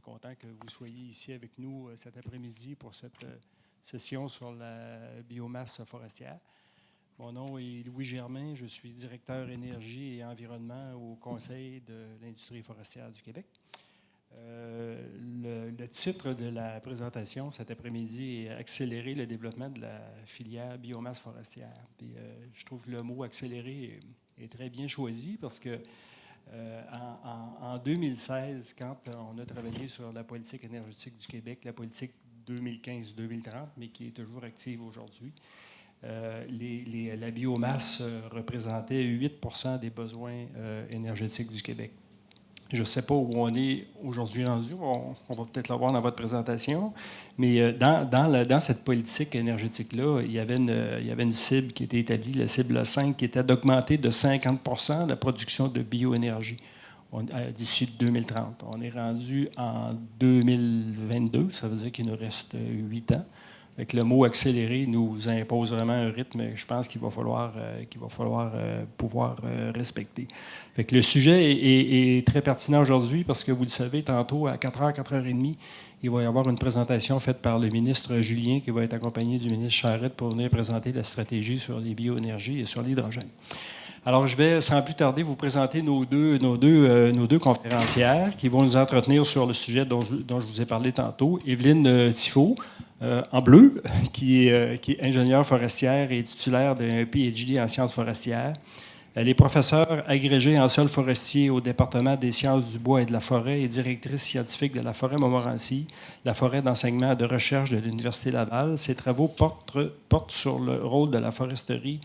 content que vous soyez ici avec nous cet après-midi pour cette session sur la biomasse forestière. Mon nom est Louis Germain, je suis directeur énergie et environnement au Conseil de l'industrie forestière du Québec. Le titre de la présentation cet après-midi est « Accélérer le développement de la filière biomasse forestière ». Puis, je trouve que le mot « accélérer » est très bien choisi parce que en 2016, quand on a travaillé sur la politique énergétique du Québec, la politique 2015-2030, mais qui est toujours active aujourd'hui, la biomasse représentait 8 % des besoins énergétiques du Québec. Je ne sais pas où on est aujourd'hui rendu, on va peut-être le voir dans votre présentation, mais dans cette politique énergétique-là, il y avait une cible qui était établie, la cible 5, qui était d'augmenter de 50 % la production de bioénergie d'ici 2030. On est rendu en 2022, ça veut dire qu'il nous reste 8 ans. Avec le mot « accélérer » nous impose vraiment un rythme, je pense qu'il va falloir pouvoir respecter. Fait que le sujet est très pertinent aujourd'hui parce que vous le savez, tantôt à 4h, 4h30, il va y avoir une présentation faite par le ministre Julien qui va être accompagné du ministre Charette pour venir présenter la stratégie sur les bioénergies et sur l'hydrogène. Alors, je vais, sans plus tarder, vous présenter nos deux conférencières qui vont nous entretenir sur le sujet dont je vous ai parlé tantôt. Evelyne Tifo, en bleu, qui est ingénieure forestière et titulaire d'un PhD en sciences forestières. Elle est professeure agrégée en sol forestier au département des sciences du bois et de la forêt et directrice scientifique de la forêt Montmorency, la forêt d'enseignement et de recherche de l'Université Laval. Ses travaux portent sur le rôle de la foresterie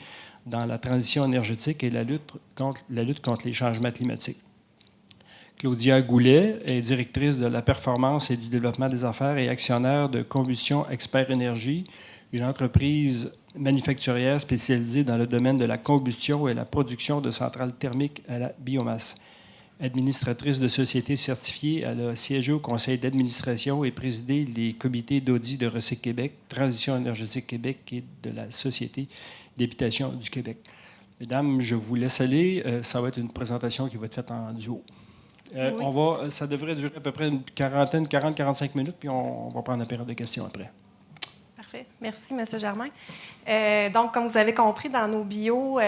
dans la transition énergétique et la lutte contre les changements climatiques. Claudia Goulet est directrice de la performance et du développement des affaires et actionnaire de Combustion Expert Énergie, une entreprise manufacturière spécialisée dans le domaine de la combustion et la production de centrales thermiques à la biomasse. Administratrice de sociétés certifiées, elle a siégé au conseil d'administration et présidé les comités d'audit de Recyc Québec, Transition énergétique Québec et de la Société d'habitation du Québec. Mesdames, je vous laisse aller. Ça va être une présentation qui va être faite en duo. Oui. Ça devrait durer à peu près une 40-45 minutes, puis on va prendre la période de questions après. Parfait. Merci, M. Germain. Donc, comme vous avez compris, dans nos bios,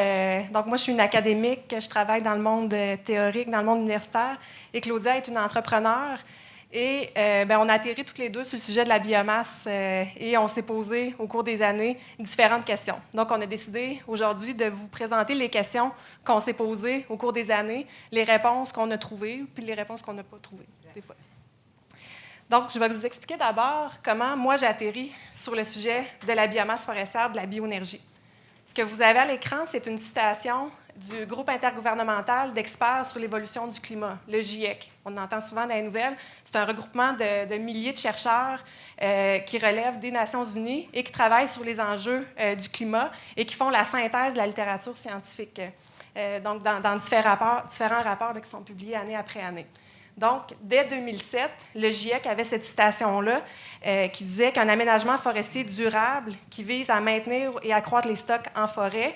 donc moi, je suis une académique, je travaille dans le monde théorique, dans le monde universitaire, et Claudia est une entrepreneure. Et on a atterri toutes les deux sur le sujet de la biomasse et on s'est posé au cours des années différentes questions. Donc, on a décidé aujourd'hui de vous présenter les questions qu'on s'est posées au cours des années, les réponses qu'on a trouvées, puis les réponses qu'on n'a pas trouvées, des fois. Donc, je vais vous expliquer d'abord comment moi j'ai atterri sur le sujet de la biomasse forestière, de la bioénergie. Ce que vous avez à l'écran, c'est une citation du groupe intergouvernemental d'experts sur l'évolution du climat, le GIEC. On entend souvent dans les nouvelles. C'est un regroupement de milliers de chercheurs qui relèvent des Nations unies et qui travaillent sur les enjeux du climat et qui font la synthèse de la littérature scientifique, donc dans différents rapports qui sont publiés année après année. Donc, dès 2007, le GIEC avait cette citation-là qui disait qu'un aménagement forestier durable qui vise à maintenir et accroître les stocks en forêt,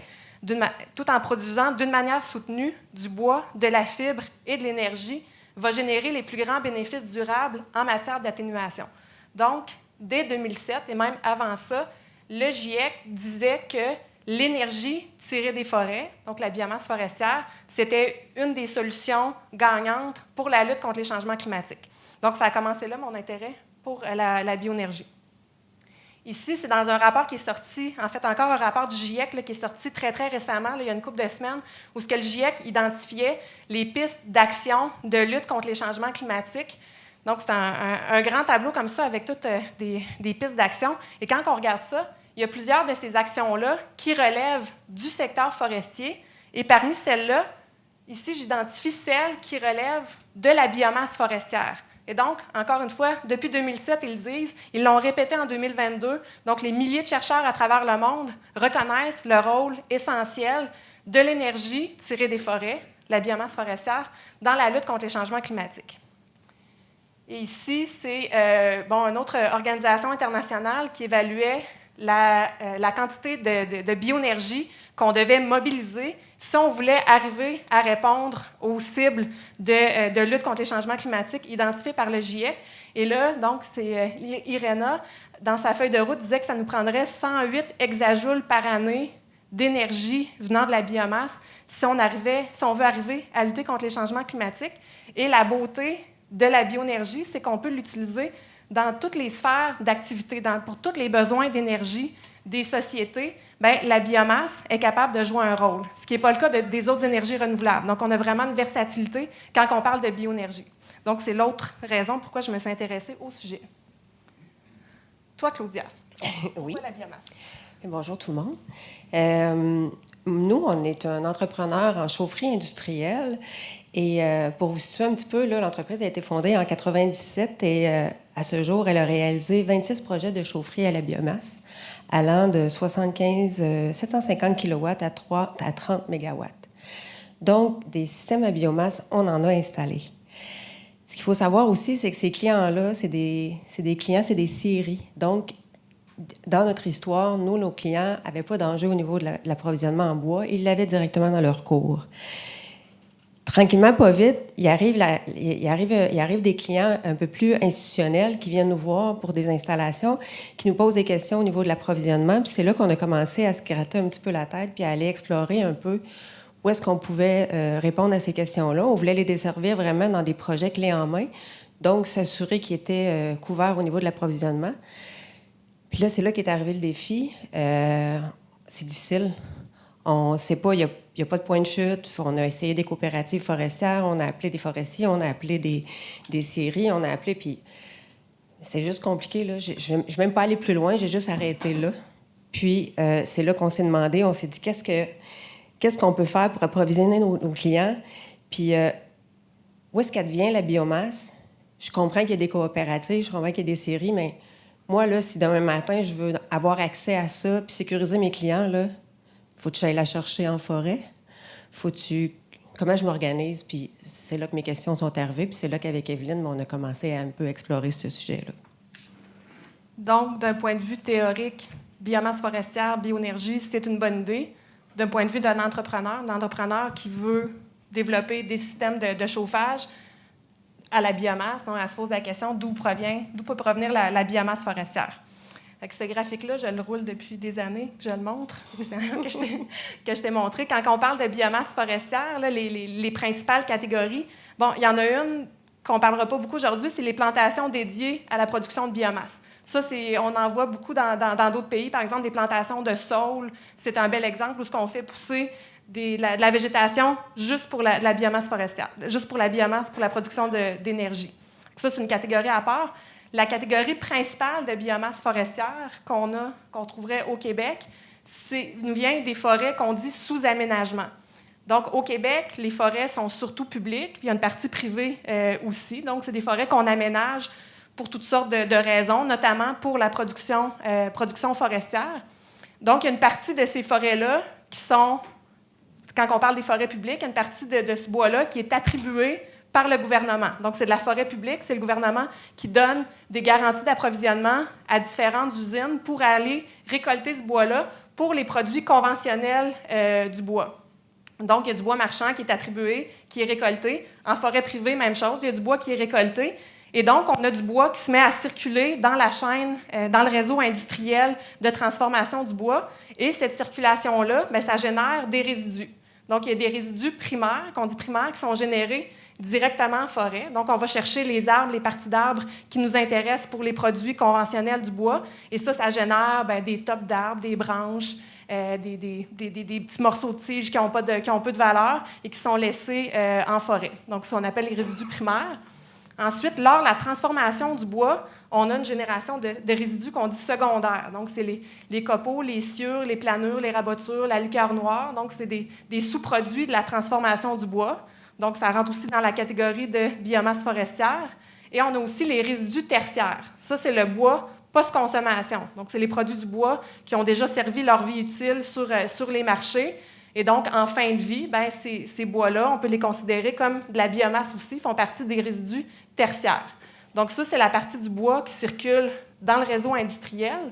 tout en produisant d'une manière soutenue du bois, de la fibre et de l'énergie, va générer les plus grands bénéfices durables en matière d'atténuation. Donc, dès 2007 et même avant ça, le GIEC disait que l'énergie tirée des forêts, donc la biomasse forestière, c'était une des solutions gagnantes pour la lutte contre les changements climatiques. Donc, ça a commencé là, mon intérêt pour la bioénergie. Ici, c'est dans un rapport qui est sorti, en fait, encore un rapport du GIEC là, qui est sorti très, très récemment, là, il y a une couple de semaines, où ce que le GIEC identifiait les pistes d'action de lutte contre les changements climatiques. Donc, c'est un grand tableau comme ça avec toutes des pistes d'action. Et quand on regarde ça, il y a plusieurs de ces actions-là qui relèvent du secteur forestier. Et parmi celles-là, ici, j'identifie celles qui relèvent de la biomasse forestière. Et donc, encore une fois, depuis 2007, ils le disent, ils l'ont répété en 2022, donc les milliers de chercheurs à travers le monde reconnaissent le rôle essentiel de l'énergie tirée des forêts, la biomasse forestière, dans la lutte contre les changements climatiques. Et ici, c'est une autre organisation internationale qui évaluait la quantité de bioénergie qu'on devait mobiliser si on voulait arriver à répondre aux cibles de lutte contre les changements climatiques identifiées par le GIEC. Et là, donc, c'est IRENA, dans sa feuille de route, disait que ça nous prendrait 108 hexajoules par année d'énergie venant de la biomasse si on veut arriver à lutter contre les changements climatiques. Et la beauté de la bioénergie, c'est qu'on peut l'utiliser dans toutes les sphères d'activité, pour tous les besoins d'énergie des sociétés. Bien, la biomasse est capable de jouer un rôle, ce qui n'est pas le cas des autres énergies renouvelables. Donc, on a vraiment une versatilité quand on parle de bioénergie. Donc, c'est l'autre raison pourquoi je me suis intéressée au sujet. Toi, Claudia, Oui. pourquoi la biomasse? Bonjour tout le monde. Nous, on est un entrepreneur en chaufferie industrielle. Et pour vous situer un petit peu, là, l'entreprise a été fondée en 1997 et à ce jour, elle a réalisé 26 projets de chaufferie à la biomasse, allant de 750 kW à 30 MW. Donc, des systèmes à biomasse, on en a installés. Ce qu'il faut savoir aussi, c'est que ces clients-là, c'est des clients, c'est des scieries. Donc, dans notre histoire, nous, nos clients n'avaient pas d'enjeu au niveau de l'approvisionnement en bois. Ils l'avaient directement dans leur cours. Tranquillement, pas vite, il arrive des clients un peu plus institutionnels qui viennent nous voir pour des installations, qui nous posent des questions au niveau de l'approvisionnement. Puis c'est là qu'on a commencé à se gratter un petit peu la tête puis à aller explorer un peu où est-ce qu'on pouvait répondre à ces questions-là. On voulait les desservir vraiment dans des projets clés en main, donc s'assurer qu'ils étaient couverts au niveau de l'approvisionnement. Puis là, c'est là qu'est arrivé le défi. C'est difficile. On ne sait pas, il n'y a pas de point de chute. On a essayé des coopératives forestières, on a appelé des forestiers, on a appelé des scieries, on a appelé, puis c'est juste compliqué, là. Je ne vais même pas aller plus loin, j'ai juste arrêté là. Puis, c'est là qu'on s'est demandé, on s'est dit, qu'est-ce qu'on peut faire pour approvisionner nos clients? Puis, où est-ce qu'elle devient la biomasse? Je comprends qu'il y a des coopératives, je comprends qu'il y a des scieries, mais moi, là, si demain matin, je veux avoir accès à ça puis sécuriser mes clients, là, faut que j'aille la chercher en forêt? Comment je m'organise? Puis c'est là que mes questions sont arrivées, puis c'est là qu'avec Evelyne, on a commencé à un peu explorer ce sujet-là. Donc, d'un point de vue théorique, biomasse forestière, bioénergie, c'est une bonne idée. D'un point de vue d'un entrepreneur qui veut développer des systèmes de chauffage à la biomasse, donc elle se pose la question d'où peut provenir la biomasse forestière. Fait que ce graphique-là, je le roule depuis des années, je le montre, que je t'ai montré. Quand on parle de biomasse forestière, là, les principales catégories, bon, il y en a une qu'on ne parlera pas beaucoup aujourd'hui, c'est les plantations dédiées à la production de biomasse. Ça, on en voit beaucoup dans d'autres pays. Par exemple, des plantations de saules, c'est un bel exemple où ce qu'on fait pousser de la végétation juste pour la biomasse forestière, juste pour la biomasse, pour la production d'énergie. Ça, c'est une catégorie à part. La catégorie principale de biomasse forestière qu'on trouverait au Québec, nous vient des forêts qu'on dit sous aménagement. Donc, au Québec, les forêts sont surtout publiques, puis il y a une partie privée aussi. Donc, c'est des forêts qu'on aménage pour toutes sortes de raisons, notamment pour la production forestière. Donc, il y a une partie de ces forêts-là qui sont, quand on parle des forêts publiques, il y a une partie de ce bois-là qui est attribuée par le gouvernement. Donc, c'est de la forêt publique, c'est le gouvernement qui donne des garanties d'approvisionnement à différentes usines pour aller récolter ce bois-là pour les produits conventionnels du bois. Donc, il y a du bois marchand qui est attribué, qui est récolté. En forêt privée, même chose, il y a du bois qui est récolté. Et donc, on a du bois qui se met à circuler dans la chaîne, dans le réseau industriel de transformation du bois. Et cette circulation-là, bien, ça génère des résidus. Donc, il y a des résidus primaires, qu'on dit primaires, qui sont générés directement en forêt. Donc, on va chercher les arbres, les parties d'arbres qui nous intéressent pour les produits conventionnels du bois. Et ça génère bien, des tops d'arbres, des branches, des petits morceaux de tiges qui ont peu de valeur et qui sont laissés en forêt. Donc, ce qu'on appelle les résidus primaires. Ensuite, lors de la transformation du bois, on a une génération de résidus qu'on dit secondaires. Donc, c'est les copeaux, les sciures, les planures, les rabotures, la liqueur noire. Donc, c'est des sous-produits de la transformation du bois. Donc, ça rentre aussi dans la catégorie de biomasse forestière. Et on a aussi les résidus tertiaires. Ça, c'est le bois post-consommation. Donc, c'est les produits du bois qui ont déjà servi leur vie utile sur les marchés. Et donc, en fin de vie, bien, ces bois-là, on peut les considérer comme de la biomasse aussi, font partie des résidus tertiaires. Donc, ça, c'est la partie du bois qui circule dans le réseau industriel.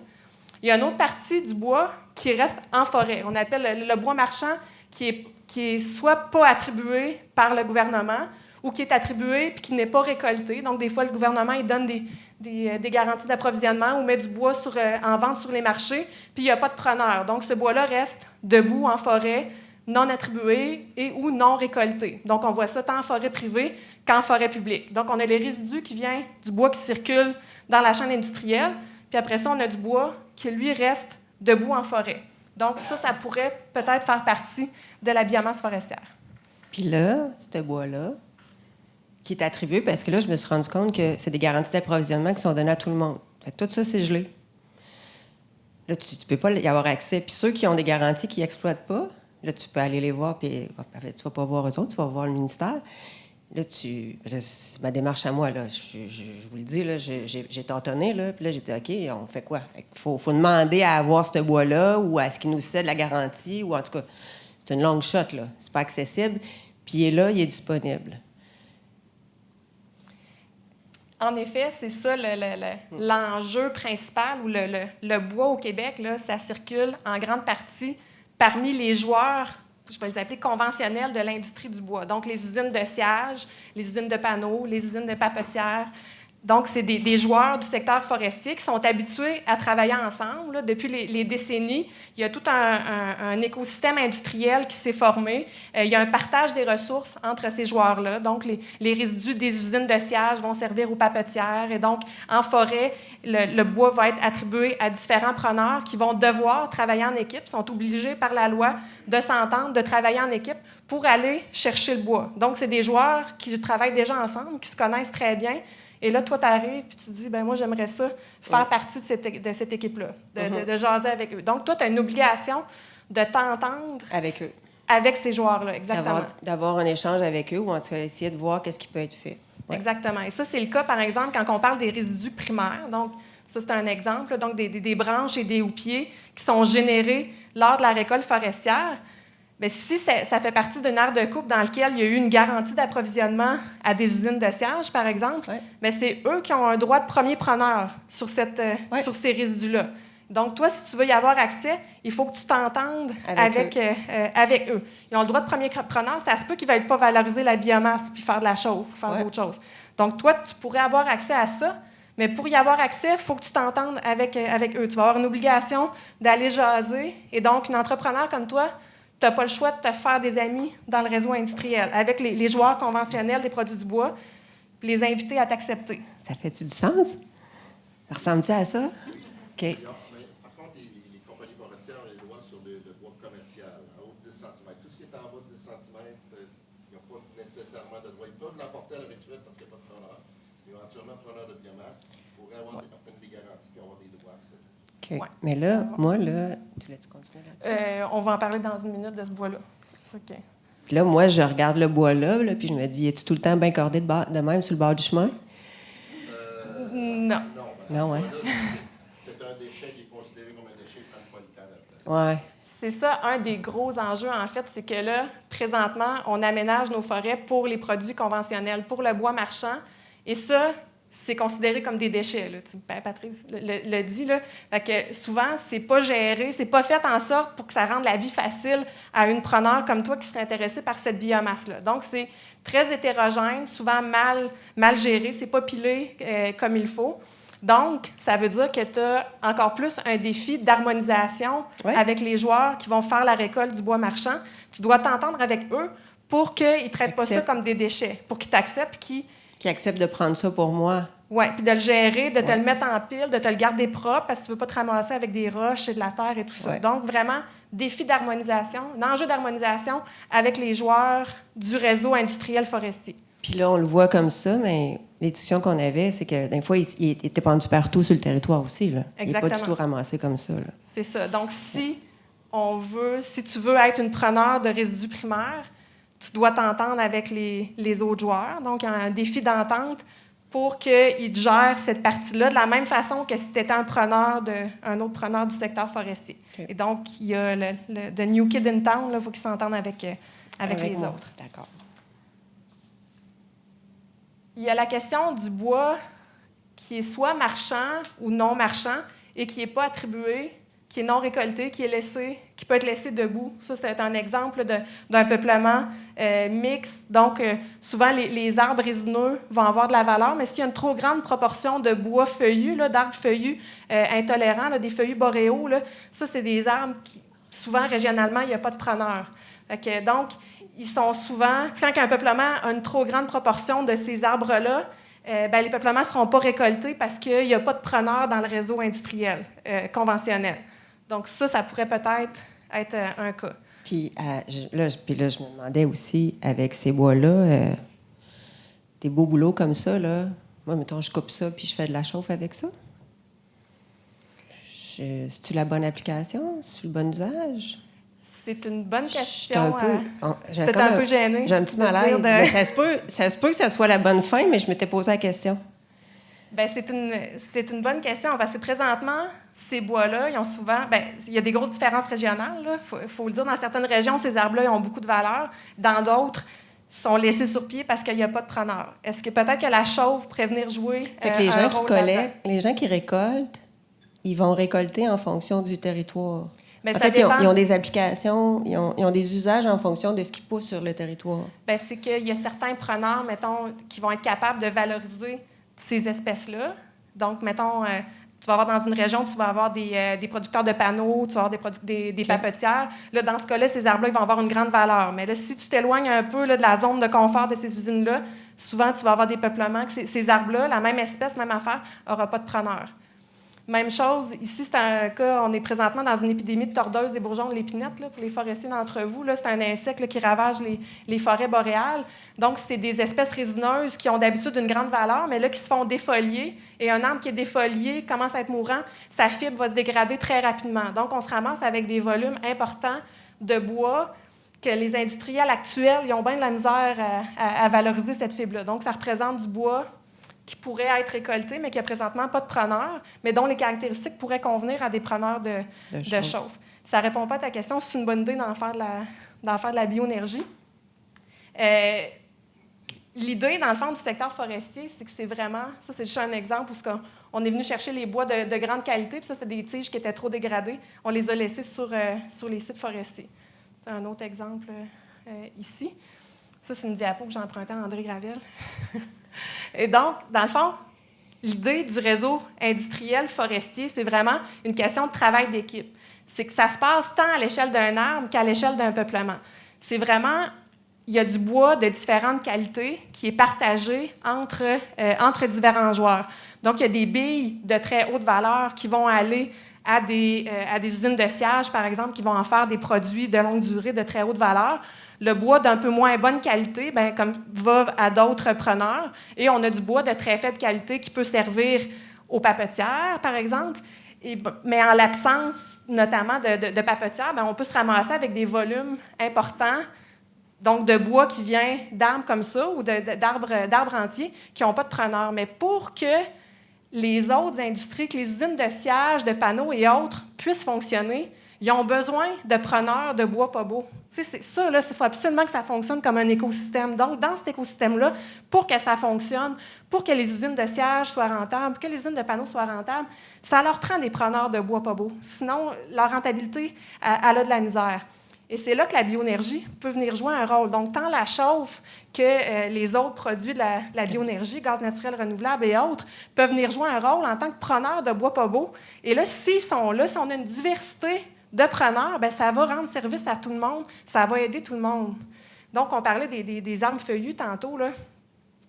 Il Il y a une autre partie du bois qui reste en forêt. On appelle le bois marchand qui est soit pas attribué par le gouvernement ou qui est attribué puis qui n'est pas récolté. Donc, des fois, le gouvernement il donne des garanties d'approvisionnement ou met du bois en vente sur les marchés, puis il n'y a pas de preneur. Donc, ce bois-là reste debout en forêt, non attribué et ou non récolté. Donc, on voit ça tant en forêt privée qu'en forêt publique. Donc, on a les résidus qui viennent du bois qui circule dans la chaîne industrielle, puis après ça, on a du bois qui, lui, reste debout en forêt. Donc, ça pourrait peut-être faire partie de la biomasse forestière. Puis là, ce bois-là, qui est attribué, parce que là, je me suis rendu compte que c'est des garanties d'approvisionnement qui sont données à tout le monde. Fait que tout ça, c'est gelé. Là, tu ne peux pas y avoir accès. Puis ceux qui ont des garanties qui n'exploitent pas, là, tu peux aller les voir, puis tu ne vas pas voir eux autres, tu vas voir le ministère. Là, c'est ma démarche à moi, là. Je vous le dis, là, j'ai tâtonné, là, puis là, j'ai dit, OK, on fait quoi? Il faut demander à avoir ce bois-là ou à ce qui nous cède la garantie, ou en tout cas, c'est une longue shot, là. C'est pas accessible. Puis il est là, il est disponible. En effet, c'est ça l'enjeu principal, où le bois au Québec, là, ça circule en grande partie parmi les joueurs, je vais les appeler conventionnels de l'industrie du bois. Donc, les usines de sciage, les usines de panneaux, les usines de papetières. Donc, c'est des joueurs du secteur forestier qui sont habitués à travailler ensemble. Là, depuis les décennies, il y a tout un écosystème industriel qui s'est formé. Il y a un partage des ressources entre ces joueurs-là. Donc, les résidus des usines de sciage vont servir aux papetières. Et donc, en forêt, le bois va être attribué à différents preneurs qui vont devoir travailler en équipe, sont obligés par la loi de s'entendre, de travailler en équipe pour aller chercher le bois. Donc, c'est des joueurs qui travaillent déjà ensemble, qui se connaissent très bien. Et là, toi, tu arrives et tu dis, moi, j'aimerais ça faire partie de cette équipe-là, de jaser avec eux. Donc, toi, tu as une obligation de t'entendre avec eux. Avec ces joueurs-là, exactement. D'avoir un échange avec eux ou en tout cas essayer de voir qu'est-ce qui peut être fait. Ouais. Exactement. Et ça, c'est le cas, par exemple, quand on parle des résidus primaires. Donc, ça, c'est un exemple. Donc, des branches et des houppiers qui sont générés lors de la récolte forestière. Bien, si ça fait partie d'une aire de coupe dans laquelle il y a eu une garantie d'approvisionnement à des usines de sciage, par exemple, bien, c'est eux qui ont un droit de premier preneur sur ces résidus-là. Donc, toi, si tu veux y avoir accès, il faut que tu t'entendes avec eux. Ils ont le droit de premier preneur. Ça se peut qu'ils ne veulent pas valoriser la biomasse puis faire de la chauffe ou faire d'autres choses. Donc, toi, tu pourrais avoir accès à ça, mais pour y avoir accès, il faut que tu t'entendes avec eux. Tu vas avoir une obligation d'aller jaser. Et donc, un entrepreneur comme toi, tu n'as pas le choix de te faire des amis dans le réseau industriel, avec les joueurs conventionnels des produits du bois, puis les inviter à t'accepter. Ça fait-tu du sens? Ça ressemble-tu à ça? OK. Par contre, les compagnies forestières ont les droits sur le bois commercial, à haut de 10 cm. Tout ce qui est en bas de 10 cm, ils n'ont pas nécessairement de droit. Ils peuvent l'apporter à la rituelle parce qu'il n'y a pas de preneur. Éventuellement, preneur de biomasse pourrait avoir des garanties et avoir des droits. OK. Ouais. Mais là, moi, tu voulais-tu continuer là-dessus? On va en parler dans une minute de ce bois-là. OK. Puis là, moi, je regarde le bois là, puis je me dis, es-tu tout le temps bien cordé de même sur le bord du chemin? Non. Non, ouais. C'est un déchet qui est considéré comme un déchet, il ne prend pas le temps là-dedans. Ouais. C'est ça, un des gros enjeux, en fait, c'est que là, présentement, on aménage nos forêts pour les produits conventionnels, pour le bois marchand. Et ça, c'est considéré comme des déchets. Là. Patrice le dit. Là. Fait que souvent, c'est pas géré, c'est pas fait en sorte pour que ça rende la vie facile à une preneur comme toi qui serait intéressée par cette biomasse-là. Donc, c'est très hétérogène, souvent mal géré, c'est pas pilé comme il faut. Donc, ça veut dire que tu as encore plus un défi d'harmonisation avec les joueurs qui vont faire la récolte du bois marchand. Tu dois t'entendre avec eux pour qu'ils ne traitent pas ça comme des déchets, pour qu'ils t'acceptent, qui acceptent de prendre ça pour moi. Oui, puis de le gérer, de te le mettre en pile, de te le garder propre parce que tu ne veux pas te ramasser avec des roches et de la terre et tout ça. Donc, vraiment, défi d'harmonisation, un enjeu d'harmonisation avec les joueurs du réseau industriel forestier. Puis là, on le voit comme ça, mais les discussions qu'on avait, c'est que des fois, il était pendu partout sur le territoire aussi. Là. Il n'est pas du tout ramassé comme ça. Là. C'est ça. Donc, si tu veux être une preneur de résidus primaires, tu dois t'entendre avec les autres joueurs. Donc, il y a un défi d'entente pour qu'ils te gèrent cette partie-là de la même façon que si tu étais un autre preneur du secteur forestier. Okay. Et donc, il y a the new kid in town, il faut qu'ils s'entendent avec les autres. D'accord. Il y a la question du bois qui est soit marchand ou non marchand. et qui n'est pas attribué, qui est non récolté, qui peut être laissé debout. Ça, c'est un exemple d'un peuplement mixte. Donc, souvent, les arbres résineux vont avoir de la valeur, mais s'il y a une trop grande proportion de bois feuillus, d'arbres feuillus intolérants, des feuillus boréaux, ça, c'est des arbres qui, souvent, régionalement, il n'y a pas de preneur. Donc, ils sont souvent... Quand un peuplement a une trop grande proportion de ces arbres-là, les peuplements ne seront pas récoltés parce qu'il n'y a pas de preneur dans le réseau industriel conventionnel. Donc ça pourrait peut-être être un cas. Puis là, je me demandais aussi, avec ces bois-là, des beaux boulots comme ça, là, moi, mettons, je coupe ça puis je fais de la chauffe avec ça. C'est-tu la bonne application? C'est le bon usage? C'est une bonne question. Peut-être un peu gênée. J'ai un petit malaise. Mais ça se peut que ça soit la bonne fin, mais je m'étais posé la question. Bien, c'est une bonne question parce que présentement, ces bois-là, ils ont souvent... il y a des grosses différences régionales. Il faut le dire, dans certaines régions, ces arbres-là, ils ont beaucoup de valeur. Dans d'autres, ils sont laissés sur pied parce qu'il n'y a pas de preneur. Est-ce que peut-être que la chauve pourrait venir jouer les gens qui collectent, les gens qui récoltent, ils vont récolter en fonction du territoire. Bien, en fait, ils ont des applications, ils ont des usages en fonction de ce qui pousse sur le territoire. Bien, c'est qu'il y a certains preneurs, mettons, qui vont être capables de valoriser ces espèces-là. Donc, mettons, tu vas avoir dans une région, tu vas avoir des producteurs de panneaux, tu vas avoir des papetières. Là, dans ce cas-là, ces arbres-là, ils vont avoir une grande valeur. Mais là, si tu t'éloignes un peu de la zone de confort de ces usines-là, souvent, tu vas avoir des peuplements que ces arbres-là, la même espèce, même affaire, n'aura pas de preneur. Même chose, ici, c'est un cas, on est présentement dans une épidémie de tordeuse des bourgeons de l'épinette, pour les forestiers d'entre vous. C'est un insecte qui ravage les forêts boréales. Donc, c'est des espèces résineuses qui ont d'habitude une grande valeur, mais là, qui se font défolier. Et un arbre qui est défolié commence à être mourant, sa fibre va se dégrader très rapidement. Donc, on se ramasse avec des volumes importants de bois que les industriels actuels, ils ont bien de la misère à valoriser cette fibre-là. Donc, ça représente du bois qui pourrait être récolté, mais qui n'a présentement pas de preneur, mais dont les caractéristiques pourraient convenir à des preneurs de chauffe. Ça ne répond pas à ta question. C'est une bonne idée d'en faire de la bioénergie. L'idée, dans le fond, du secteur forestier, c'est que c'est vraiment... Ça, c'est juste un exemple où on est venu chercher les bois de grande qualité, puis ça, c'est des tiges qui étaient trop dégradées. On les a laissés sur les sites forestiers. C'est un autre exemple ici. Ça, c'est une diapo que j'ai empruntée à André Gravel. Et donc, dans le fond, l'idée du réseau industriel forestier, c'est vraiment une question de travail d'équipe. C'est que ça se passe tant à l'échelle d'un arbre qu'à l'échelle d'un peuplement. C'est vraiment, il y a du bois de différentes qualités qui est partagé entre différents joueurs. Donc, il y a des billes de très haute valeur qui vont aller à des usines de sciage, par exemple, qui vont en faire des produits de longue durée de très haute valeur. Le bois d'un peu moins bonne qualité va à d'autres preneurs. Et on a du bois de très faible qualité qui peut servir aux papetières, par exemple. Mais en l'absence, notamment, de papetières, on peut se ramasser avec des volumes importants, donc de bois qui vient d'arbres comme ça ou d'arbres entiers qui n'ont pas de preneur. Mais pour que les autres industries, que les usines de sciage, de panneaux et autres puissent fonctionner, ils ont besoin de preneurs de bois pas beaux. Tu sais, ça, il faut absolument que ça fonctionne comme un écosystème. Donc, dans cet écosystème-là, pour que ça fonctionne, pour que les usines de sciage soient rentables, pour que les usines de panneaux soient rentables, ça leur prend des preneurs de bois pas beaux. Sinon, leur rentabilité, elle a de la misère. Et c'est là que la bioénergie peut venir jouer un rôle. Donc, tant la chauffe que les autres produits de la bioénergie, gaz naturel renouvelable et autres, peuvent venir jouer un rôle en tant que preneurs de bois pas beaux. Et là, s'ils sont là, si on a une diversité de preneurs, ça va rendre service à tout le monde, ça va aider tout le monde. Donc, on parlait des arbres feuillus tantôt, là.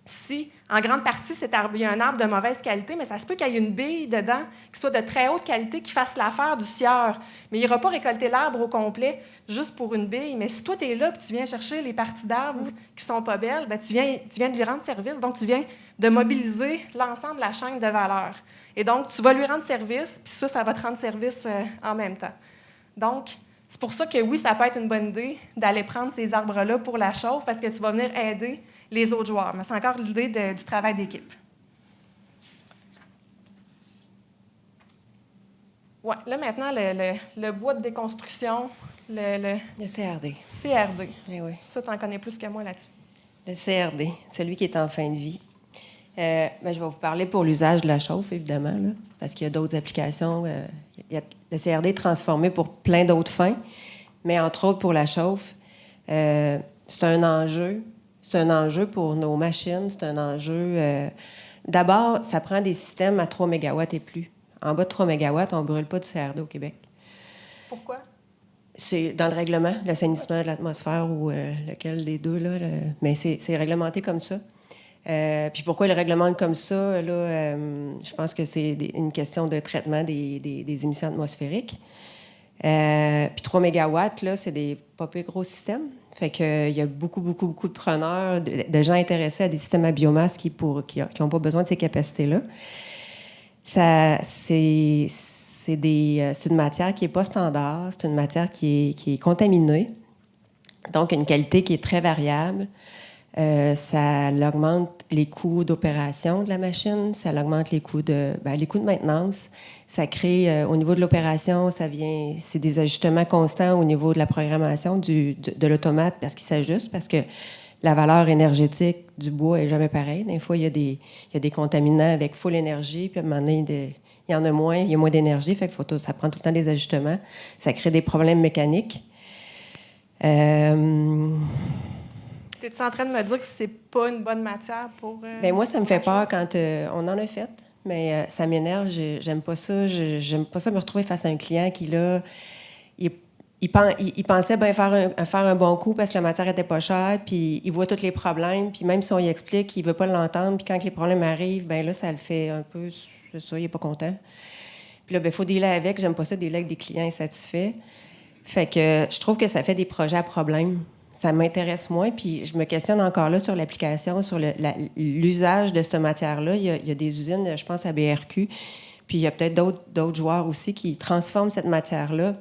Si, en grande partie, il y a un arbre de mauvaise qualité, mais ça se peut qu'il y ait une bille dedans qui soit de très haute qualité, qui fasse l'affaire du scieur. Mais il n'ira pas récolter l'arbre au complet juste pour une bille. Mais si toi, tu es là et tu viens chercher les parties d'arbres qui ne sont pas belles, tu viens de lui rendre service. Donc, tu viens de mobiliser l'ensemble de la chaîne de valeur. Et donc, tu vas lui rendre service, puis ça va te rendre service en même temps. Donc, c'est pour ça que oui, ça peut être une bonne idée d'aller prendre ces arbres-là pour la chauffe parce que tu vas venir aider les autres joueurs. Mais c'est encore l'idée du travail d'équipe. Oui, là maintenant, le bois de déconstruction, le CRD. CRD. Eh oui. Ça, tu en connais plus que moi là-dessus. Le CRD, celui qui est en fin de vie. Ben, je vais vous parler pour l'usage de la chauffe, évidemment, là, parce qu'il y a d'autres applications. Le CRD est transformé pour plein d'autres fins, mais entre autres pour la chauffe, c'est un enjeu. C'est un enjeu pour nos machines. C'est un enjeu... D'abord, ça prend des systèmes à 3 MW et plus. En bas de 3 MW, on ne brûle pas du CRD au Québec. Pourquoi? C'est dans le règlement, l'assainissement de l'atmosphère ou lequel des deux, là, mais c'est réglementé comme ça. Puis pourquoi il le réglemente comme ça? Là, je pense que c'est une question de traitement des émissions atmosphériques. Puis 3 mégawatts, là, c'est des pas peu gros systèmes. Fait qu'il y a beaucoup de preneurs, de gens intéressés à des systèmes à biomasse qui n'ont pas besoin de ces capacités-là. C'est une matière qui n'est pas standard, c'est une matière qui est contaminée, donc une qualité qui est très variable. Ça augmente les coûts d'opération de la machine, ça augmente les coûts de maintenance. Ça crée, au niveau de l'opération, c'est des ajustements constants au niveau de la programmation de l'automate parce qu'il s'ajuste, parce que la valeur énergétique du bois n'est jamais pareille. Des fois, il y a des contaminants avec full énergie, puis à un moment donné, il y en a moins, il y a moins d'énergie, fait que ça prend tout le temps des ajustements. Ça crée des problèmes mécaniques. Es-tu en train de me dire que c'est pas une bonne matière pour... Bien, moi, ça me fait peur quand on en a fait, mais ça m'énerve. J'aime pas ça. J'aime pas ça me retrouver face à un client qui, là, il pensait bien faire un bon coup parce que la matière était pas chère, puis il voit tous les problèmes, puis même si on y explique, il veut pas l'entendre, puis quand les problèmes arrivent, bien là, ça le fait un peu... C'est ça, il est pas content. Puis là, il faut dealer avec. J'aime pas ça, dealer avec des clients insatisfaits. Fait que je trouve que ça fait des projets à problème. Ça m'intéresse moins, puis je me questionne encore là sur l'application, sur l'usage de cette matière-là. Il y a des usines, je pense, à BRQ, puis il y a peut-être d'autres joueurs aussi qui transforment cette matière-là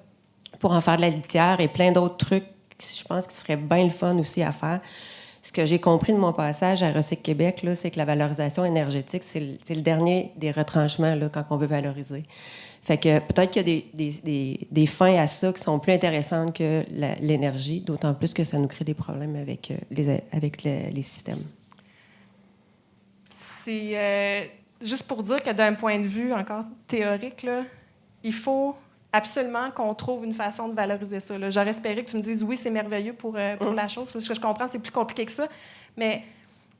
pour en faire de la litière et plein d'autres trucs, je pense, qui seraient bien le fun aussi à faire. Ce que j'ai compris de mon passage à Recyc Québec, là, c'est que la valorisation énergétique, c'est le dernier des retranchements là, quand on veut valoriser. Fait que peut-être qu'il y a des fins à ça qui sont plus intéressantes que l'énergie, d'autant plus que ça nous crée des problèmes avec les systèmes. C'est juste pour dire que d'un point de vue encore théorique, là, il faut absolument qu'on trouve une façon de valoriser ça. Là. J'aurais espéré que tu me dises oui, c'est merveilleux pour la chauffe. Ce que je comprends, c'est plus compliqué que ça. Mais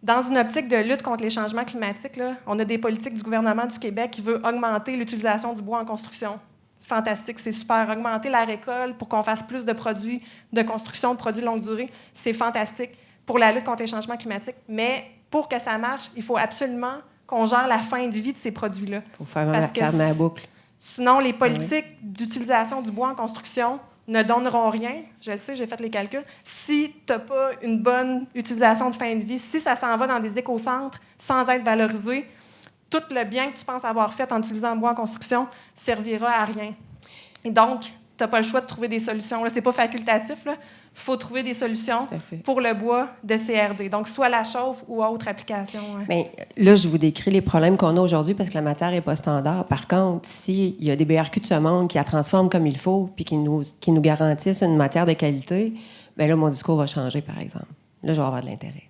dans une optique de lutte contre les changements climatiques, là, on a des politiques du gouvernement du Québec qui veut augmenter l'utilisation du bois en construction. C'est fantastique, c'est super. Augmenter la récolte pour qu'on fasse plus de produits de construction, de produits de longue durée, c'est fantastique pour la lutte contre les changements climatiques. Mais pour que ça marche, il faut absolument qu'on gère la fin de vie de ces produits-là. Il faut faire la boucle. Sinon, les politiques d'utilisation du bois en construction ne donneront rien, je le sais, j'ai fait les calculs, si tu n'as pas une bonne utilisation de fin de vie, si ça s'en va dans des écocentres sans être valorisé, tout le bien que tu penses avoir fait en utilisant le bois en construction servira à rien. Et donc, tu n'as pas le choix de trouver des solutions. Ce n'est pas facultatif. Il faut trouver des solutions pour le bois de CRD. Donc, soit la chauffe ou autre application. Ouais. Bien, là, je vous décris les problèmes qu'on a aujourd'hui parce que la matière n'est pas standard. Par contre, s'il y a des BRQ de ce monde qui la transforment comme il faut puis qui nous garantissent une matière de qualité, bien là, mon discours va changer, par exemple. Là, je vais avoir de l'intérêt.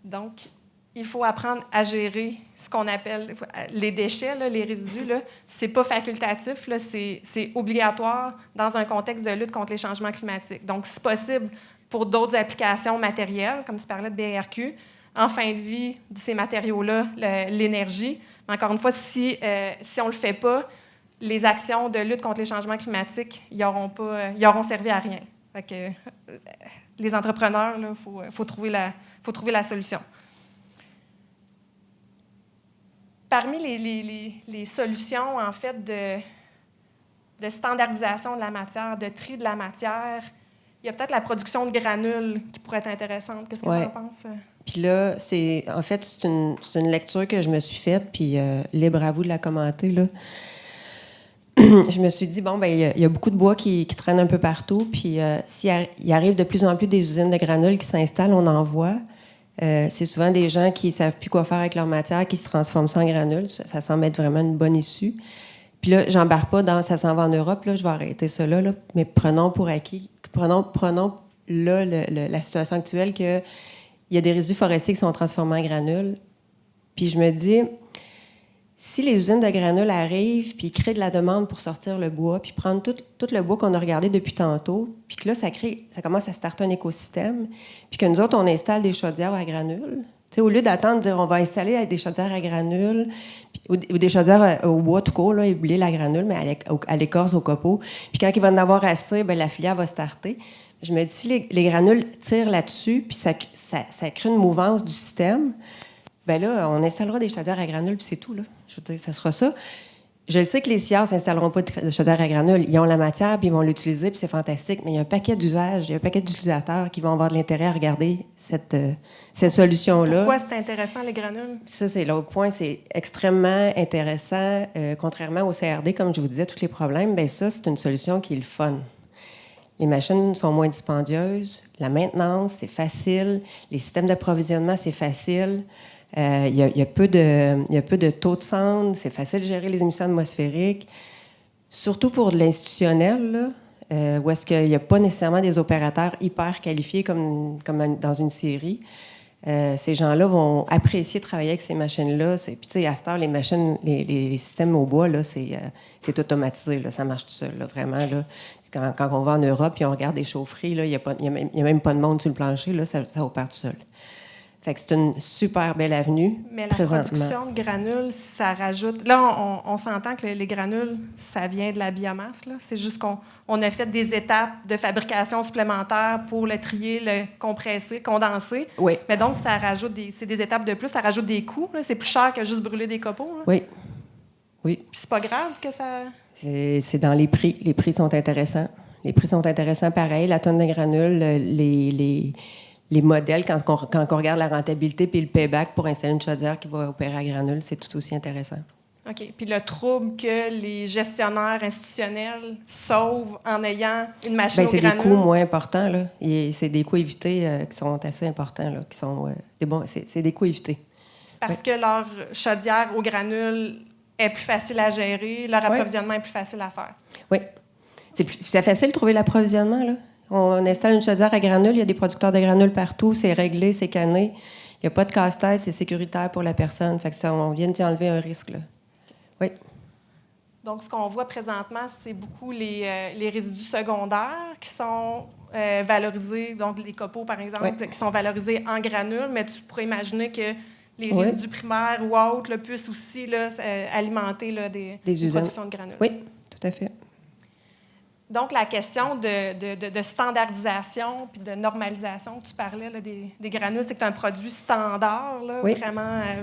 Donc, il faut apprendre à gérer ce qu'on appelle les déchets, là, les résidus. Ce n'est pas facultatif, là, c'est obligatoire dans un contexte de lutte contre les changements climatiques. Donc, si possible, pour d'autres applications matérielles, comme tu parlais de BRQ, en fin de vie de ces matériaux-là, l'énergie. Mais encore une fois, si on ne le fait pas, les actions de lutte contre les changements climatiques, ils auront servi à rien. Fait que, les entrepreneurs, il faut trouver la solution. Parmi les solutions, en fait, de standardisation de la matière, de tri de la matière, il y a peut-être la production de granules qui pourrait être intéressante. Qu'est-ce que tu en penses? Puis là, c'est une lecture que je me suis faite, puis libre à vous de la commenter, là. Je me suis dit, bon, ben il y a beaucoup de bois qui traînent un peu partout, puis s'il arrive de plus en plus des usines de granules qui s'installent, on en voit. C'est souvent des gens qui ne savent plus quoi faire avec leur matière, qui se transforment ça en granules. Ça semble être vraiment une bonne issue. Puis là, j'embarque pas dans « ça s'en va en Europe », là, je vais arrêter ça là, mais prenons pour acquis, prenons là la situation actuelle qu'il y a des résidus forestiers qui sont transformés en granules. Puis je me dis, si les usines de granules arrivent, puis créent de la demande pour sortir le bois, puis prendre tout le bois qu'on a regardé depuis tantôt, puis que là, ça commence à starter un écosystème, puis que nous autres, on installe des chaudières à granules. T'sais, au lieu d'attendre de dire on va installer des chaudières à granules, ou des chaudières au bois tout court, là, ébouler la granule, mais à l'écorce, au copeaux, puis quand il va en avoir assez, bien, la filière va starter. Je me dis, si les granules tirent là-dessus, puis ça crée une mouvance du système, bien là, on installera des chaudières à granules, puis c'est tout, là. Je veux dire, ça sera ça. Je le sais que les scieurs ne s'installeront pas de chaudière à granules. Ils ont la matière, puis ils vont l'utiliser, puis c'est fantastique. Mais il y a un paquet d'usages, il y a un paquet d'utilisateurs qui vont avoir de l'intérêt à regarder cette solution-là. Pourquoi c'est intéressant, les granules? Ça, c'est l'autre point. C'est extrêmement intéressant. Contrairement au CRD, comme je vous disais, tous les problèmes, bien ça, c'est une solution qui est le fun. Les machines sont moins dispendieuses. La maintenance, c'est facile. Les systèmes d'approvisionnement, c'est facile. Il y a peu de taux de cendre. C'est facile de gérer les émissions atmosphériques. Surtout pour de l'institutionnel, là, où est-ce qu'il n'y a pas nécessairement des opérateurs hyper qualifiés comme dans une série. Ces gens-là vont apprécier de travailler avec ces machines-là. Puis, tu sais, à cette heure, les machines, les systèmes au bois, là, c'est automatisé. Là, ça marche tout seul, là, vraiment. Là. Quand on va en Europe et on regarde des chaufferies, il n'y a même pas de monde sur le plancher. Là, ça opère tout seul. Fait que c'est une super belle avenue. Mais la production de granules, ça rajoute... Là, on s'entend que les granules, ça vient de la biomasse. Là. C'est juste qu'on a fait des étapes de fabrication supplémentaires pour le trier, le compresser, condenser. Oui. Mais donc, ça rajoute c'est des étapes de plus, ça rajoute des coûts. Là. C'est plus cher que juste brûler des copeaux. Là. Oui. Oui. Puis c'est pas grave que ça... C'est dans les prix. Les prix sont intéressants. Les prix sont intéressants pareil. La tonne de granules, les modèles, quand on regarde la rentabilité puis le payback pour installer une chaudière qui va opérer à granules, c'est tout aussi intéressant. OK. Puis le trouble que les gestionnaires institutionnels sauvent en ayant une machine aux granules... C'est des coûts moins importants, là. C'est des coûts évités qui sont assez importants, là, qui sont c'est des coûts évités. Parce que leur chaudière aux granules est plus facile à gérer, leur approvisionnement est plus facile à faire. Oui. C'est facile de trouver l'approvisionnement, là. On installe une chaudière à granules, il y a des producteurs de granules partout, c'est réglé, c'est canné. Il n'y a pas de casse-tête, c'est sécuritaire pour la personne. Fait que on vient d'y enlever un risque, là. Oui. Donc, ce qu'on voit présentement, c'est beaucoup les résidus secondaires qui sont valorisés, donc les copeaux, par exemple, qui sont valorisés en granules, mais tu pourrais imaginer que les résidus primaires ou autres là, puissent aussi là, alimenter là, des productions de granules. Oui, tout à fait. Donc, la question de standardisation puis de normalisation, tu parlais là, des granules, c'est que tu as un produit standard, là,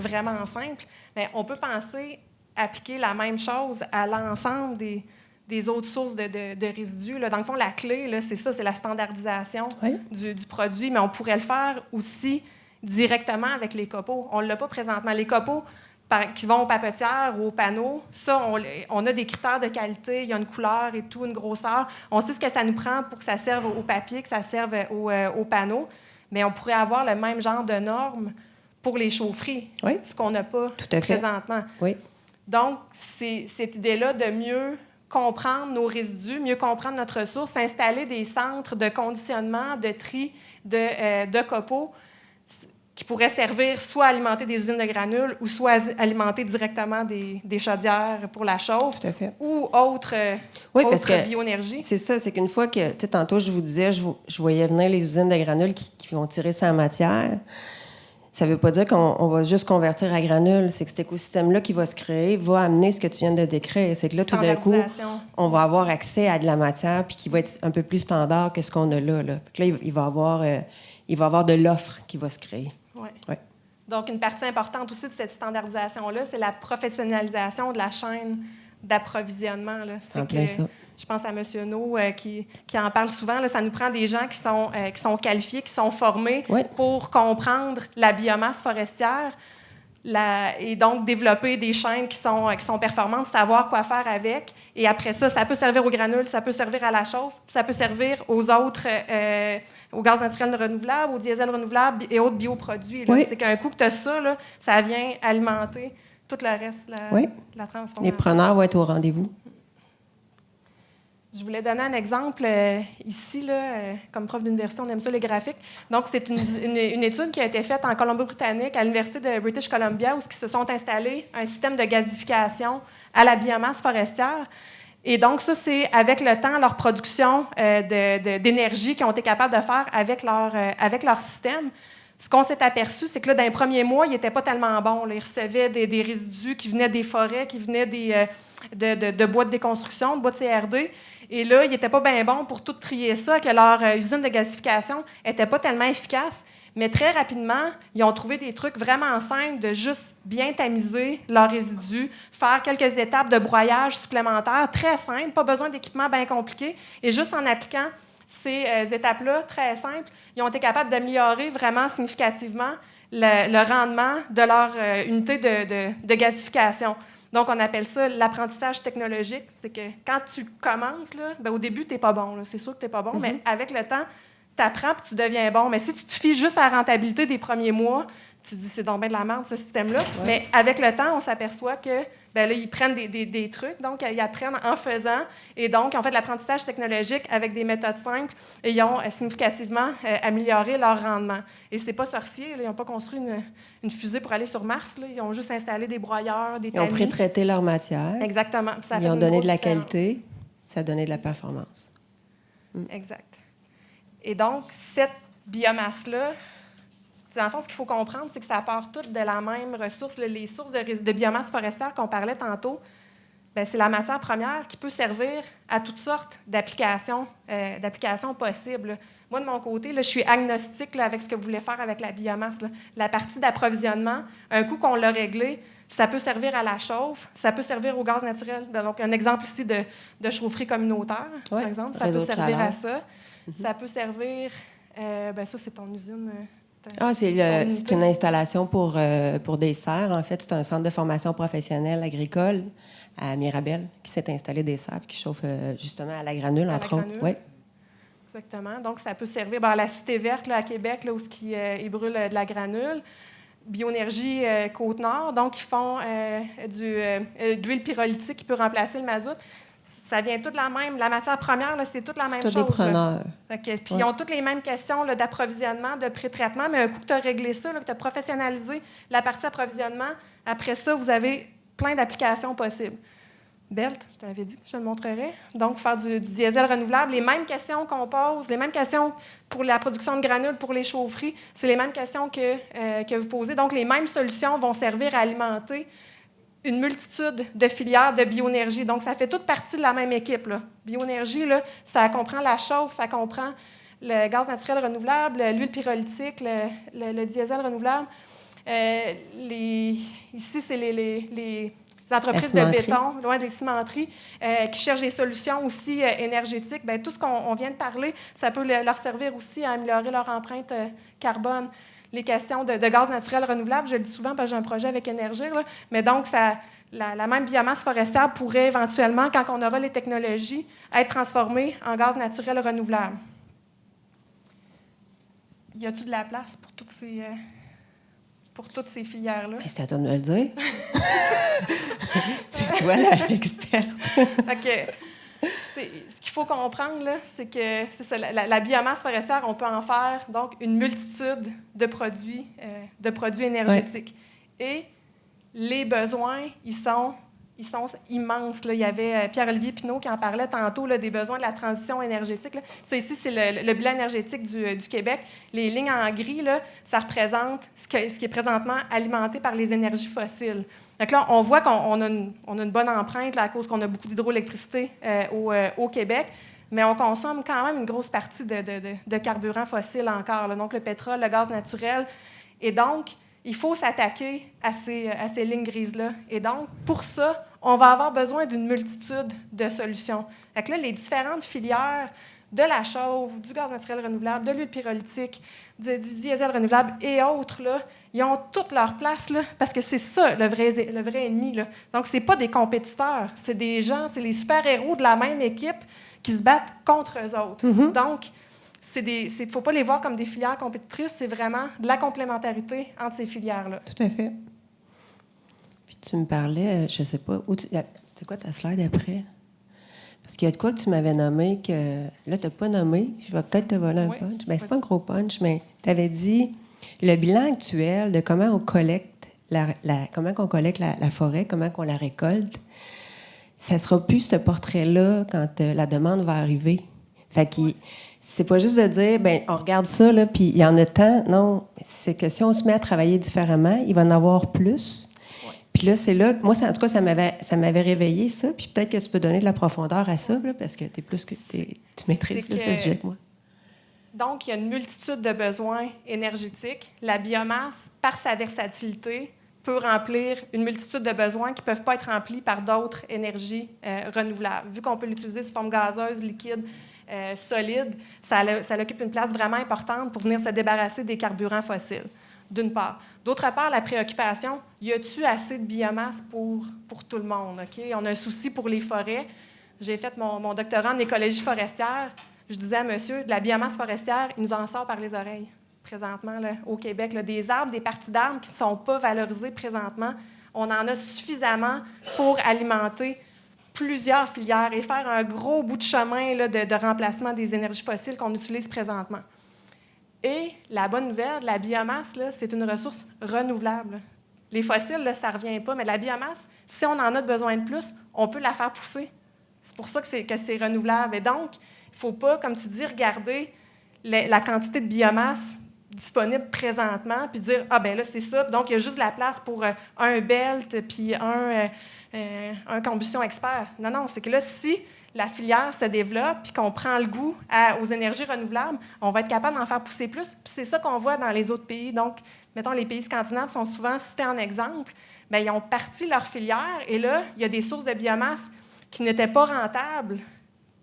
vraiment simple. Mais on peut penser appliquer la même chose à l'ensemble des autres sources de résidus. Là. Dans le fond, la clé, là, c'est ça, c'est la standardisation du produit, mais on pourrait le faire aussi directement avec les copeaux. On ne l'a pas présentement. Les copeaux qui vont aux papetières ou aux panneaux, ça, on a des critères de qualité, il y a une couleur et tout, une grosseur. On sait ce que ça nous prend pour que ça serve au papier, que ça serve aux panneaux, mais on pourrait avoir le même genre de normes pour les chaufferies, ce qu'on n'a pas présentement. Oui. Donc, c'est cette idée-là de mieux comprendre nos résidus, mieux comprendre notre ressource, installer des centres de conditionnement, de tri de copeaux, qui pourraient servir soit à alimenter des usines de granules ou soit à alimenter directement des chaudières pour la chauffe ou autre bioénergie. C'est ça, c'est qu'une fois que, tu sais, tantôt, je vous disais, je voyais venir les usines de granules qui vont tirer sa matière. Ça ne veut pas dire qu'on va juste convertir à granules. C'est que cet écosystème-là qui va se créer va amener ce que tu viens de décrire. C'est que là, tout d'un coup, on va avoir accès à de la matière puis qui va être un peu plus standard que ce qu'on a là. Puis là, il va y avoir de l'offre qui va se créer. Oui. Ouais. Donc, une partie importante aussi de cette standardisation-là, c'est la professionnalisation de la chaîne d'approvisionnement. Là. C'est que, ça. Je pense à M. No qui en parle souvent. Là, ça nous prend des gens qui sont qualifiés, qui sont formés pour comprendre la biomasse forestière et donc développer des chaînes qui sont performantes, savoir quoi faire avec. Et après ça, ça peut servir aux granules, ça peut servir à la chauffe, ça peut servir aux autres, au gaz naturel renouvelable, au diesel renouvelable et autres bioproduits. C'est qu'un coup que tu as ça, là, ça vient alimenter tout le reste, la transformation. Les preneurs vont être au rendez-vous. Je voulais donner un exemple ici, là, comme prof d'université, on aime ça les graphiques. Donc, c'est une étude qui a été faite en Colombie-Britannique, à l'Université de British Columbia, où ils se sont installés un système de gazification à la biomasse forestière. Et donc, ça, c'est avec le temps, leur production d'énergie qu'ils ont été capables de faire avec leur système. Ce qu'on s'est aperçu, c'est que là, dans les premiers mois, ils n'étaient pas tellement bons. Là. Ils recevaient des résidus qui venaient des forêts, qui venaient de bois de déconstruction, de bois de CRD. Et là, ils n'étaient pas bien bons pour tout trier ça, que leur usine de gazification n'était pas tellement efficace. Mais très rapidement, ils ont trouvé des trucs vraiment simples de juste bien tamiser leurs résidus, faire quelques étapes de broyage supplémentaires, très simples, pas besoin d'équipements bien compliqués. Et juste en appliquant ces étapes-là, très simples, ils ont été capables d'améliorer vraiment significativement le rendement de leur unité de gazification. Donc, on appelle ça l'apprentissage technologique. C'est que quand tu commences, là, bien, au début, tu n'es pas bon. Là. C'est sûr que tu n'es pas bon, mais avec le temps, tu apprends et tu deviens bon. Mais si tu te fies juste à la rentabilité des premiers mois, tu te dis c'est donc bien de la merde, ce système-là. Ouais. Mais avec le temps, on s'aperçoit que bien, là, ils prennent des trucs, donc ils apprennent en faisant. Et donc, ils ont fait de l'apprentissage technologique avec des méthodes simples et ils ont significativement amélioré leur rendement. Et c'est pas sorcier, là, ils n'ont pas construit une fusée pour aller sur Mars. Là, ils ont juste installé des broyeurs, des tamis. Ils ont pré-traité leur matière. Exactement. Ça ils ont donné de la qualité, ça a donné de la performance. Exact. Et donc, cette biomasse-là, dans le fond, ce qu'il faut comprendre, c'est que ça part toutes de la même ressource. Les sources de biomasse forestière qu'on parlait tantôt, bien, c'est la matière première qui peut servir à toutes sortes d'applications possibles. Moi, de mon côté, là, je suis agnostique là, avec ce que vous voulez faire avec la biomasse. Là. La partie d'approvisionnement, un coup qu'on l'a réglé, ça peut servir à la chauffe, ça peut servir au gaz naturel. Donc, un exemple ici de chaufferie communautaire, par exemple, ça peut servir à ça. Ça peut servir... bien, ça, c'est ton usine... c'est une installation pour des serres. En fait, c'est un centre de formation professionnelle agricole à Mirabel qui s'est installé des serres et qui chauffe justement à la granule, entre autres. Oui. Exactement. Donc, ça peut servir à la Cité verte là, à Québec, là, où ils brûlent de la granule. Bioénergie Côte-Nord. Donc, ils font d'huile pyrolytique qui peut remplacer le mazout. Ça vient toute la même. La matière première, là, c'est toute la même chose. Des preneurs. Puis ils ont toutes les mêmes questions là, d'approvisionnement, de pré-traitement, mais un coup que tu as réglé ça, là, que tu as professionnalisé la partie approvisionnement, après ça, vous avez plein d'applications possibles. BELT, je t'avais dit que je te le montrerai. Donc, faire du diesel renouvelable, les mêmes questions qu'on pose, les mêmes questions pour la production de granules, pour les chaufferies, c'est les mêmes questions que vous posez. Donc, les mêmes solutions vont servir à alimenter une multitude de filières de bioénergie. Donc, ça fait toute partie de la même équipe. Là. Bioénergie, là, ça comprend la chauffe, ça comprend le gaz naturel renouvelable, l'huile pyrolytique, le diesel renouvelable. Ici, c'est les entreprises de béton, loin des cimenteries, qui cherchent des solutions aussi énergétiques. Bien, tout ce qu'on vient de parler, ça peut leur servir aussi à améliorer leur empreinte carbone. Les questions de gaz naturel renouvelable, je le dis souvent parce que j'ai un projet avec Énergir, là, mais donc la même biomasse forestière pourrait éventuellement, quand on aura les technologies, être transformée en gaz naturel renouvelable. Y a-t-il de la place pour toutes ces filières-là? C'est à toi de me le dire. C'est toi l'experte. OK. Ce qu'il faut comprendre, là, c'est que c'est ça, la biomasse forestière, on peut en faire donc une multitude de produits énergétiques. Ouais. Et les besoins, ils sont immenses. Là. Il y avait Pierre-Olivier Pinault qui en parlait tantôt là, des besoins de la transition énergétique. Là. Ça, ici, c'est le bilan énergétique du Québec. Les lignes en gris, là, ça représente ce qui est présentement alimenté par les énergies fossiles. Donc là, on voit qu'on a une bonne empreinte là, à cause qu'on a beaucoup d'hydroélectricité au Québec, mais on consomme quand même une grosse partie de carburants fossiles encore. Là. Donc, le pétrole, le gaz naturel. Et donc, il faut s'attaquer à ces lignes grises-là. Et donc, pour ça, on va avoir besoin d'une multitude de solutions. Donc là, les différentes filières de la chauffe, du gaz naturel renouvelable, de l'huile pyrolytique, du diesel renouvelable et autres, là, ils ont toute leur place, là, parce que c'est ça le vrai ennemi. Là. Donc, ce n'est pas des compétiteurs, c'est des gens, c'est les super-héros de la même équipe qui se battent contre eux autres. Mm-hmm. Donc, il ne faut pas les voir comme des filières compétitrices, c'est vraiment de la complémentarité entre ces filières-là. Tout à fait. Puis tu me parlais, je ne sais pas, c'est quoi ta slide après? Parce qu'il y a de quoi que tu m'avais nommé que... Là, tu n'as pas nommé. Je vais peut-être te voler un Oui, punch. Bien, c'est pas vas-y. un gros punch, mais tu avais dit le bilan actuel de comment on collecte comment on collecte la forêt, comment on la récolte. Ça ne sera plus ce portrait-là quand la demande va arriver. Fait que c'est pas juste de dire, ben on regarde ça, là, puis il y en a tant. Non, c'est que si on se met à travailler différemment, il va en avoir plus. Ouais. Puis là, c'est là, moi, en tout cas, ça m'avait réveillé ça. Puis peut-être que tu peux donner de la profondeur à ça, là, parce que tu maîtrises plus le sujet que moi. Donc, il y a une multitude de besoins énergétiques. La biomasse, par sa versatilité, peut remplir une multitude de besoins qui ne peuvent pas être remplis par d'autres énergies renouvelables. Vu qu'on peut l'utiliser sous forme gazeuse, liquide, solide, ça occupe une place vraiment importante pour venir se débarrasser des carburants fossiles, d'une part. D'autre part, la préoccupation, y a-t-il assez de biomasse pour tout le monde? Okay? On a un souci pour les forêts. J'ai fait mon doctorat en écologie forestière. Je disais à monsieur, de la biomasse forestière, il nous en sort par les oreilles. Présentement, là, au Québec, là, des arbres, des parties d'arbres qui ne sont pas valorisées présentement, on en a suffisamment pour alimenter plusieurs filières et faire un gros bout de chemin là, de remplacement des énergies fossiles qu'on utilise présentement. Et la bonne nouvelle, la biomasse, là, c'est une ressource renouvelable. Les fossiles, là, ça ne revient pas, mais la biomasse, si on en a besoin de plus, on peut la faire pousser. C'est pour ça que c'est renouvelable. Et donc, il ne faut pas, comme tu dis, regarder la quantité de biomasse disponible présentement, puis dire, ah ben là, c'est ça. Donc, il y a juste de la place pour un BELT, puis un combustion expert. Non, non, c'est que là, si la filière se développe, puis qu'on prend le goût aux énergies renouvelables, on va être capable d'en faire pousser plus. Puis c'est ça qu'on voit dans les autres pays. Donc, mettons, les pays scandinaves sont souvent cités en exemple. Bien, ils ont parti leur filière, et là, il y a des sources de biomasse qui n'étaient pas rentables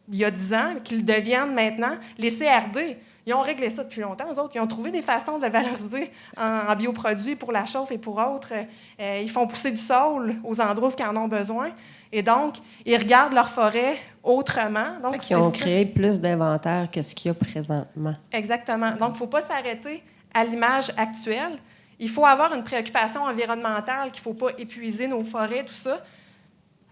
il y a 10 ans, qui le deviennent maintenant. Les CRD, ils ont réglé ça depuis longtemps. Eux autres, ils ont trouvé des façons de le valoriser en bioproduits pour la chauffe et pour autres. Ils font pousser du sol aux endroits où ils en ont besoin. Et donc, ils regardent leur forêt autrement. Donc, ils ont créé plus d'inventaire que ce qu'il y a présentement. Exactement. Donc, il ne faut pas s'arrêter à l'image actuelle. Il faut avoir une préoccupation environnementale, qu'il ne faut pas épuiser nos forêts, tout ça.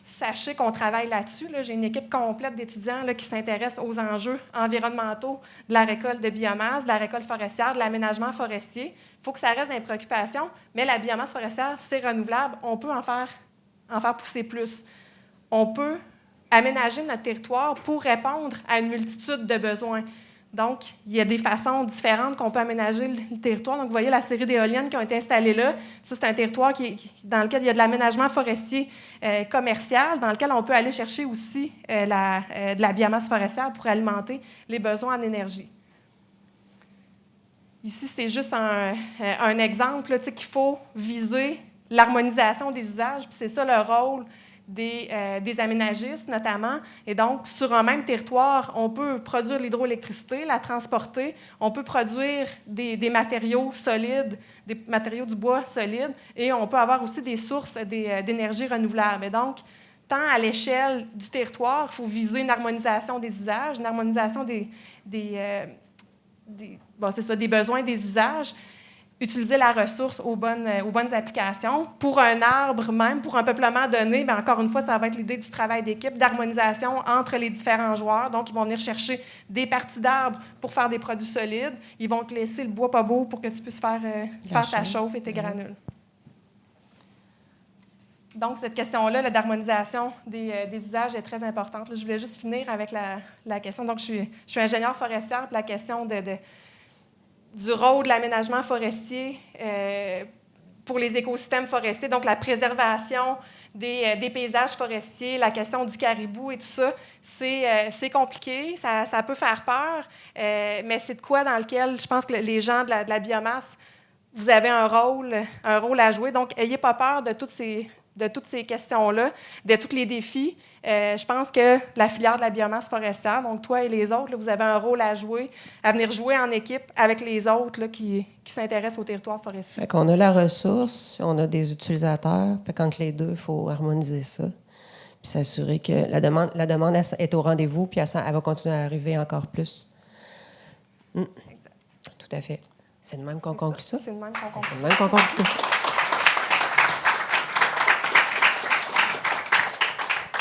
Sachez qu'on travaille là-dessus. Là. J'ai une équipe complète d'étudiants là, qui s'intéressent aux enjeux environnementaux de la récolte de biomasse, de la récolte forestière, de l'aménagement forestier. Il faut que ça reste une préoccupation, mais la biomasse forestière, c'est renouvelable. On peut en faire pousser plus. On peut aménager notre territoire pour répondre à une multitude de besoins. Donc, il y a des façons différentes qu'on peut aménager le territoire. Donc, vous voyez la série d'éoliennes qui ont été installées là. Ça, c'est un territoire dans lequel il y a de l'aménagement forestier commercial, dans lequel on peut aller chercher aussi de la biomasse forestière pour alimenter les besoins en énergie. Ici, c'est juste un exemple qu'il faut viser l'harmonisation des usages. Puis c'est ça le rôle des aménagistes, notamment. Et donc, sur un même territoire, on peut produire l'hydroélectricité, la transporter, on peut produire des matériaux solides, des matériaux du bois solides, et on peut avoir aussi des sources d'énergie renouvelable. Et donc, tant à l'échelle du territoire, il faut viser une harmonisation des usages, une harmonisation des besoins des usages, utiliser la ressource aux bonnes applications. Pour un arbre, même pour un peuplement donné, bien, encore une fois, ça va être l'idée du travail d'équipe, d'harmonisation entre les différents joueurs. Donc, ils vont venir chercher des parties d'arbres pour faire des produits solides. Ils vont te laisser le bois pas beau pour que tu puisses faire ta chauffe et tes granules. Donc, cette question-là, d'harmonisation des usages est très importante. Là, je voulais juste finir avec la question. Donc, je suis ingénieure forestière, puis la question du rôle de l'aménagement forestier pour les écosystèmes forestiers, donc la préservation des paysages forestiers, la question du caribou et tout ça, c'est compliqué, ça peut faire peur, mais c'est de quoi dans lequel je pense que les gens de la biomasse, vous avez un rôle à jouer. Donc, n'ayez pas peur de toutes ces questions-là, de tous les défis. Je pense que la filière de la biomasse forestière, donc toi et les autres, là, vous avez un rôle à jouer, à venir jouer en équipe avec les autres là, qui s'intéressent au territoire forestier. Fait qu'on a la ressource, on a des utilisateurs, puis quand les deux, il faut harmoniser ça, puis s'assurer que la demande est au rendez-vous, puis elle va continuer à arriver encore plus. Exact. Tout à fait. C'est de même qu'on conclut ça? C'est de même qu'on conclut ça. C'est de même qu'on conclut.